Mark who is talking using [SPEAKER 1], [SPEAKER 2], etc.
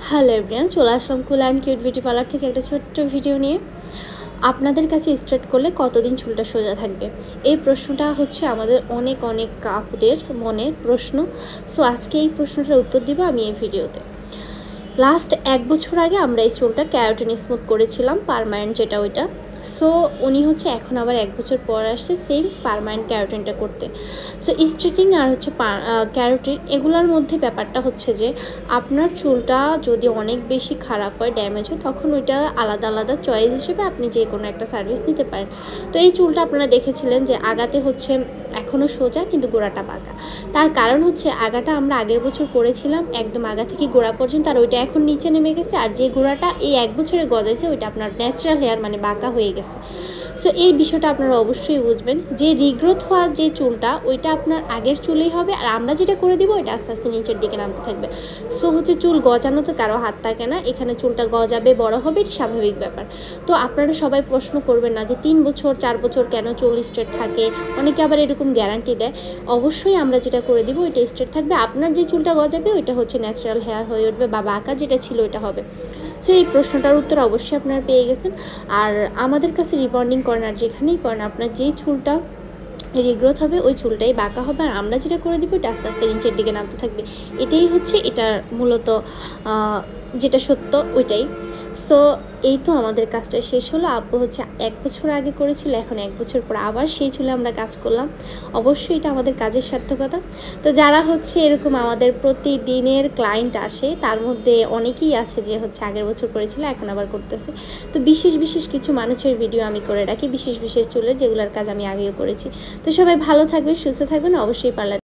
[SPEAKER 1] Hello everyone, চলে আসলাম cool and cute beauty parlour থেকে একটা ছোট্ট ভিডিও নিয়ে। আপনাদের কাছে স্ট্রেট করলে কতদিন চুলটা সোজা থাকবে, এই প্রশ্নটা হচ্ছে আমাদের অনেক আপুদের মনের প্রশ্ন। সো আজকে এই প্রশ্নটার উত্তর দিব আমি এই ভিডিওতে। লাস্ট 1 বছর আগে আমরা এই চুলটা ক্যারাটিন স্মুথ করেছিলাম, পার্মানেন্ট যেটা ওইটা। সো উনি হচ্ছে এখন আবার 1 বছর পর আসছে সেম পার্মানেন্ট ক্যারাটিনটা করতে। সো স্ট্রেটিং আর হচ্ছে ক্যারাটিন এগুলোর মধ্যে ব্যাপারটা হচ্ছে যে আপনার চুলটা যদি অনেক বেশি খারাপ হয়, ড্যামেজ হয়, তখন ওইটা আলাদা আলাদা চয়েস হিসেবে আপনি যে কোনো একটা সার্ভিস নিতে পারেন। তো এই চুলটা আপনারা দেখেছিলেন যে আগাতে হচ্ছে এখনও সোজা কিন্তু গোড়াটা বাঁকা। তার কারণ হচ্ছে আগাটা আমরা আগের বছর করেছিলাম একদম আগা থেকে গোড়া পর্যন্ত, আর ওইটা এখন নিচে নেমে গেছে, আর যে গোড়াটা এই 1 বছরে গজাইছে ওইটা আপনার ন্যাচারাল হেয়ার মানে বাঁকা হয়ে গেছে। সো এই বিষয়টা আপনারা অবশ্যই বুঝবেন যে রিগ্রোথ হওয়া যে চুলটা ওইটা আপনার আগের চুলেই হবে, আর আমরা যেটা করে দিব ওইটা আস্তে আস্তে নিচের দিকে নামতে থাকবে। সো হচ্ছে চুল গজানো তো কারো হাত থাকে না, এখানে চুলটা গজাবে, বড় হবে, এটা স্বাভাবিক ব্যাপার। তো আপনারা সবাই প্রশ্ন করবেন না যে 3 বছর 4 বছর কেন চুল স্ট্রেট থাকে, অনেকে আবার এরকম গ্যারান্টি দেয়। অবশ্যই আমরা যেটা করে দিব ওইটা স্ট্রেট থাকবে, আপনার যে চুলটা গজাবে ওইটা হচ্ছে ন্যাচারাল হেয়ার হয়ে উঠবে, বা বাঁকা যেটা ছিল ওইটা হবে। সো এই প্রশ্নটার উত্তর অবশ্যই আপনারা পেয়ে গেছেন। আর আমাদের কাছে রিবন্ডিং করেন আর যেখানেই করেন আপনার যেই চুলটা রিগ্রোথ হবে ওই চুলটাই বাঁকা হবে, আর আমরা যেটা করে দিব এটা আস্তে আস্তে নিচের দিকে নামতে থাকবে। এটাই হচ্ছে এটার মূলত যেটা সত্য ওইটাই। সো এই তো আমাদের কাজটা শেষ হলো। আব্বু হচ্ছে 1 বছর আগে করেছিল, এখন 1 বছর পর আবার সেই চুলে আমরা কাজ করলাম। অবশ্যই এটা আমাদের কাজের সার্থকতা। তো যারা হচ্ছে এরকম আমাদের প্রতিদিনের ক্লায়েন্ট আসে তার মধ্যে অনেকেই আছে যে হচ্ছে আগের বছর করেছিল এখন আবার করতেছে। তো বিশেষ কিছু মানুষের ভিডিও আমি করে রাখি, বিশেষ চুলের, যেগুলোর কাজ আমি আগেও করেছি। তো সবাই ভালো থাকবেন, সুস্থ থাকবেন, অবশ্যই পার্লার